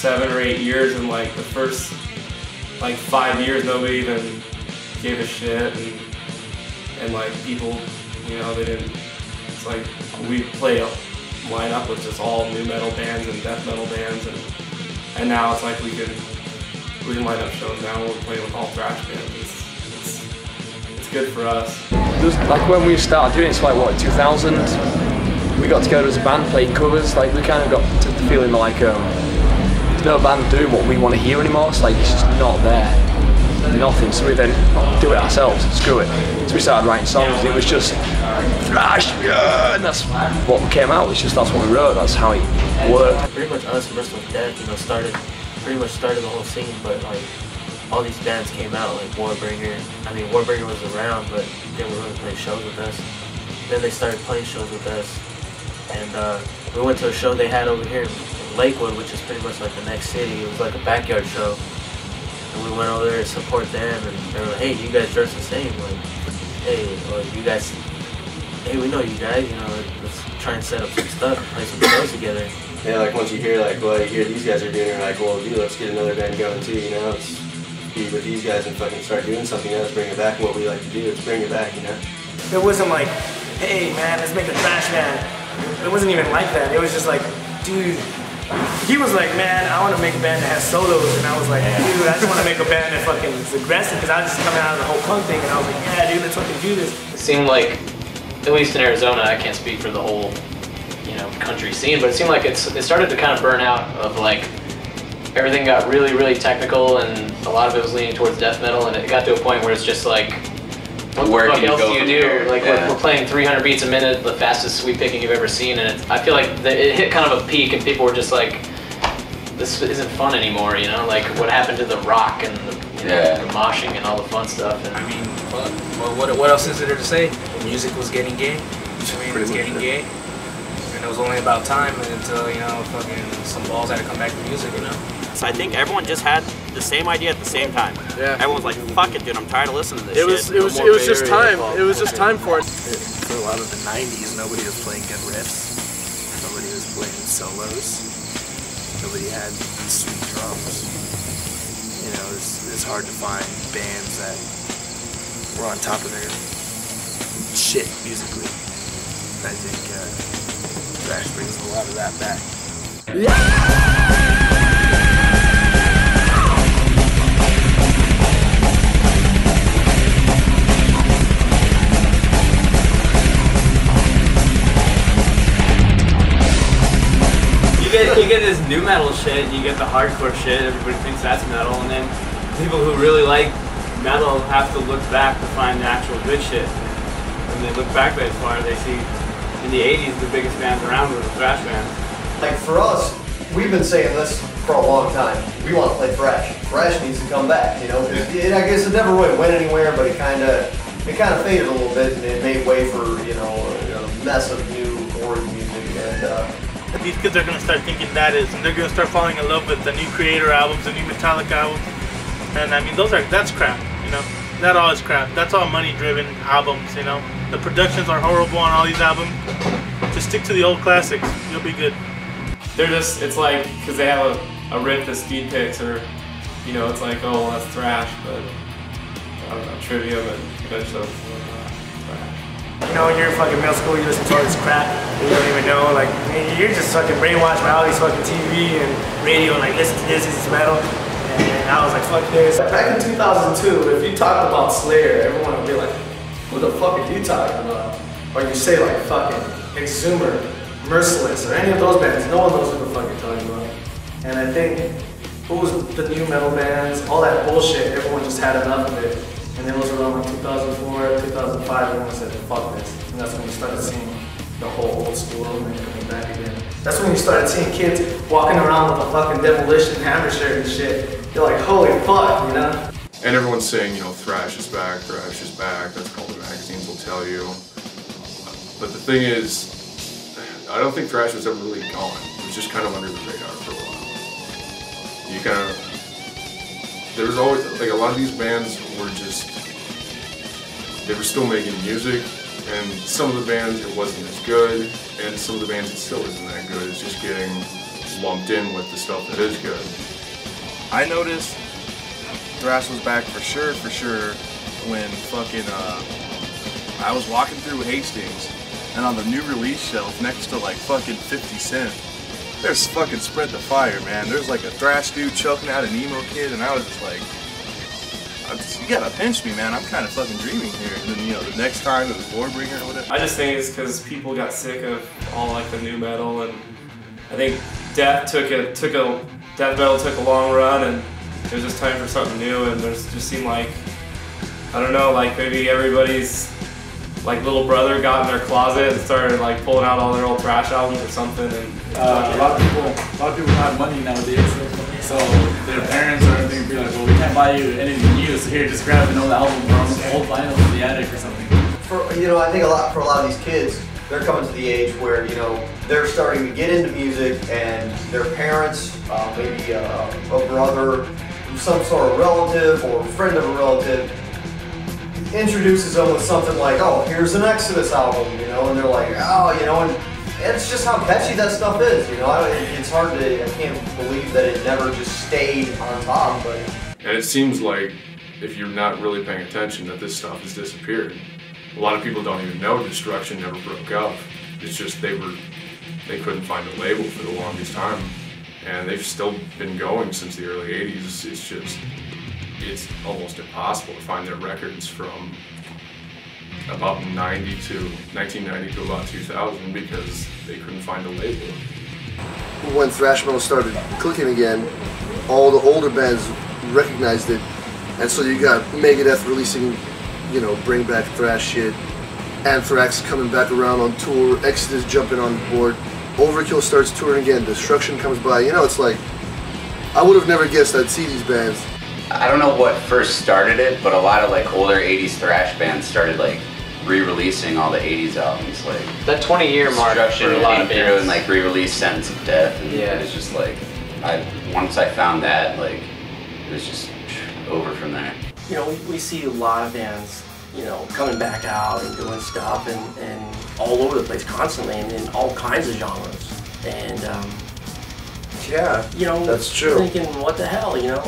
7 or 8 years, and like the first like 5 years nobody even gave a shit, and like people, you know, they didn't, it's like we play a lineup with just all new metal bands and death metal bands, and now it's like we can line up shows now where we're playing with all thrash bands. It's good for us. Just like when we started doing it, it's like what, 2000, we got together as a band, played covers, like we kind of got to the feeling like there's no band doing what we want to hear anymore. It's like it's just not there, nothing. So we then do it ourselves, screw it. So we started writing songs, and it was just thrash, yeah, and that's what came out. It's just that's what we wrote. That's how it worked. Pretty much us, Bristol Death, you know, pretty much started the whole scene, but like all these bands came out, like Warbringer. I mean, Warbringer was around, but they didn't really play shows with us. Then they started playing shows with us, and we went to a show they had over here in Lakewood, which is pretty much like the next city. It was like a backyard show, and we went over there to support them, and they were like, "Hey, you guys dress the same, like, hey, well, you guys, hey, we know you guys, you know, let's try and set up some stuff, play some shows together." Yeah, like once you hear like what you hear these guys are doing, you're like, well, dude, let's get another band going too, you know, let's be with these guys and fucking start doing something else, bring it back. And what we like to do is bring it back, you know. It wasn't like, hey man, let's make a thrash band. It wasn't even like that. It was just like, dude, he was like, man, I want to make a band that has solos, and I was like, dude, I just want to make a band that fucking is aggressive, because I was just coming out of the whole punk thing, and I was like, yeah, dude, let's fucking do this. It seemed like, at least in Arizona, I can't speak for the whole, you know, country scene, but it seemed like it started to kind of burn out of like, everything got really, really technical, and a lot of it was leaning towards death metal, and it got to a point where it's just like, what the fuck else do you do? Like, we're playing 300 beats a minute, the fastest sweep picking you've ever seen, and I feel like it hit kind of a peak, and people were just like, this isn't fun anymore, you know? Like, what happened to the rock and the, you know, the moshing and all the fun stuff? And I mean, well, what else is there to say? Music was getting gay. I mean, it was getting gay. And it was only about time until, you know, fucking some balls had to come back to music, you know? So I think everyone just had the same idea at the same time. Yeah. Everyone's like, fuck it, dude, I'm tired of listening to this shit. It was just time. It was just time for it. For a lot of the 90s, nobody was playing good riffs. Nobody was playing solos. Nobody had sweet drums. You know, it's hard to find bands that were on top of their shit musically. I think Thrash brings a lot of that back. You get this new metal shit, you get the hardcore shit, everybody thinks that's metal, and then people who really like metal have to look back to find the actual good shit. When they look back that far, they see in the 80s the biggest bands around were the thrash bands. Like for us, we've been saying this for a long time. We want to play thrash. Thrash needs to come back, you know. I guess it never really went anywhere, but it kind of faded a little bit, and it made way for, you know, a mess of new chord music. And these kids are gonna start thinking that is, and they're gonna start falling in love with the new Creator albums, the new Metallica albums, and I mean that's crap, you know. That all is crap. That's all money-driven albums, you know. The productions are horrible on all these albums. Just stick to the old classics. You'll be good. They're just, it's like, because they have a riff that Speed picks, or, you know, it's like, oh, well, that's thrash, but, I don't know, Trivium and eventually thrash. You know, when you're in fucking middle school, you listen to all this crap, and you don't even know, like, you're just fucking brainwashed by all these fucking TV and radio, and like, listen to this is metal. And I was like, fuck this. Back in 2002, if you talked about Slayer, everyone would be like, who the fuck are you talking about? Or you say like fucking Exhumer, Merciless, or any of those bands, no one knows what the fuck you're talking about. And I think, what was the new metal bands, all that bullshit, everyone just had enough of it. And it was around like 2004, 2005, everyone said, fuck this. And that's when we started seeing the whole old school movement coming back again. That's when you started seeing kids walking around with a fucking Demolition Hammer shirt and shit. You're like, holy fuck, you know? And everyone's saying, you know, thrash is back, that's all the magazines will tell you. But the thing is, I don't think thrash was ever really gone. It was just kind of under the radar for a while. You kind of, there was always, like a lot of these bands were just, they were still making music, and some of the bands it wasn't as good, and some of the bands it still isn't that good. It's just getting lumped in with the stuff that is good. I noticed thrash was back for sure when fucking I was walking through Hastings and on the new release shelf next to like fucking 50 Cent, there's fucking Spread the Fire, man. There's like a thrash dude choking out an emo kid, and I was just like, you gotta pinch me, man. I'm kind of fucking dreaming here. And then, you know, the next time it was Warbringer or whatever. I just think it's because people got sick of all like the new metal, and I think death metal took a long run, and it was just time for something new. And there's just seemed like, I don't know, like maybe everybody's like little brother got in their closet and started like pulling out all their old thrash albums or something. And a lot of people have money nowadays, so their parents or anything be like, well, we can't buy you anything new, so here, just grab an old album from old vinyl in the attic or something. You know, I think for a lot of these kids, they're coming to the age where, you know, they're starting to get into music, and their parents, maybe a brother, some sort of relative or friend of a relative, introduces them with something like, oh, here's an Exodus album, you know, and they're like, oh, you know, and it's just how catchy that stuff is, you know. It's hard to, I can't believe that it never just stayed on top, but. And it seems like, if you're not really paying attention, that this stuff has disappeared. A lot of people don't even know Destruction never broke up. It's just they couldn't find a label for the longest time, and they've still been going since the early 80s. It's almost impossible to find their records from about 1990 to about 2000 because they couldn't find a label. When thrash metal started clicking again, all the older bands recognized it, and so you got Megadeth releasing, you know, bring back thrash shit, Anthrax coming back around on tour, Exodus jumping on board, Overkill starts touring again, Destruction comes by. You know, it's like, I would have never guessed I'd see these bands. I don't know what first started it, but a lot of like older 80s thrash bands started like re-releasing all the 80s albums, like that 20-year mark for a lot of bands, and like re-released Sentence of Death, and yeah, it was just like, once I found that, like, it was just over from there. You know, we see a lot of bands, you know, coming back out and doing stuff and all over the place constantly, and in all kinds of genres. And yeah, you know, that's true. Thinking, what the hell, you know,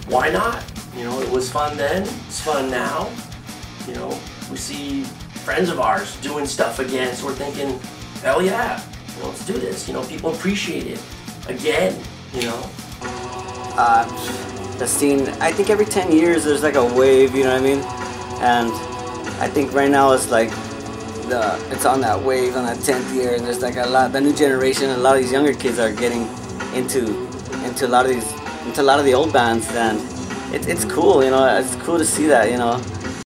why not? You know, it was fun then, it's fun now. You know, we see friends of ours doing stuff again, so we're thinking, hell yeah, you know, let's do this. You know, people appreciate it again, you know. The scene, I think every 10 years there's like a wave, you know what I mean? And I think right now it's like, it's on that wave, on that 10th year, and there's like the new generation, a lot of these younger kids are getting into a lot of the old bands, and it's cool, you know, it's cool to see that, you know.